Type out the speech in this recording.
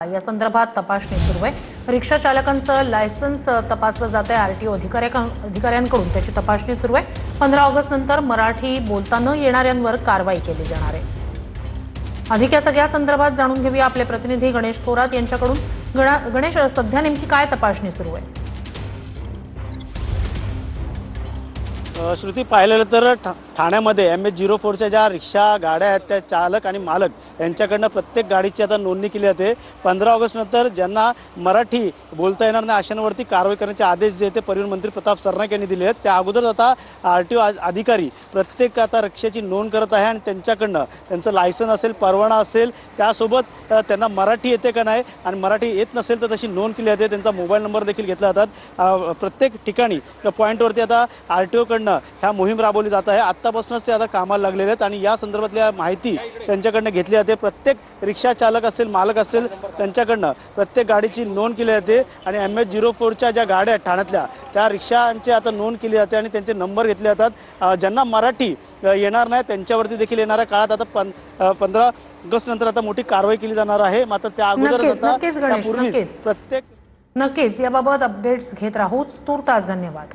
या संदर्भात तपासणी सुरू आहे। रिक्षा चालकांचं लायसन्स तपासलं जात आहे। आरटीओ अधिकाऱ्यांकडून त्याची तपासणी सुरू आहे। 15 ऑगस्ट नंतर मराठी बोलता न येणाऱ्यांवर कारवाई केली जाणार आहे। अधिक या सगळ्या संदर्भात जाणून घेऊया आपले प्रतिनिधी गणेश थोरात यांच्याकडून। गणेश, सध्या नेमकी काय तपासणी सुरू आहे? श्रुती, पाहिलेलं तर ठाण्यामध्ये MH04च्या ज्या रिक्षा गाड्या आहेत त्या चालक आणि मालक यांच्याकडनं प्रत्येक गाडीची आता नोंदणी केली जाते। 15 ऑगस्ट नंतर ज्यांना मराठी बोलता येणार नाही अशांवरती कारवाई करण्याचे आदेश जे ते परिवहन मंत्री प्रताप सरनाईक यांनी दिले आहेत। त्या अगोदर आता आरटीओ अधिकारी प्रत्येक आता रिक्षाची नोंद करत आहे आणि त्यांच्याकडनं त्यांचं लायसन असेल, परवाना असेल, त्यासोबत त्यांना मराठी येते का नाही आणि मराठी येत नसेल तर तशी नोंद केली जाते। त्यांचा मोबाईल नंबर देखील घेतला जातात। प्रत्येक ठिकाणी पॉईंटवरती आता आरटीओकडनं ह्या मोहीम राबवली जात आहे। आत्तापासूनच ते आता कामाला लागलेले आहेत आणि या संदर्भातल्या माहिती त्यांच्याकडनं घेतली जाते। प्रत्येक रिक्षा चालक असेल, मालक असेल, त्यांच्याकडनं प्रत्येक गाडीची नोंद केली जाते आणि MH04च्या ज्या गाड्या आहेत ठाण्यातल्या त्या रिक्षांची आता नोंद केली जाते आणि त्यांचे नंबर घेतले जातात। ज्यांना मराठी येणार नाही त्यांच्यावरती देखील येणाऱ्या काळात आता 15 ऑगस्ट नंतर आता मोठी कारवाई केली जाणार आहे। मात्र त्या अगोदरच आता नक्कीच याबाबत अपडेट्स घेत राहूच। तूर्तास धन्यवाद।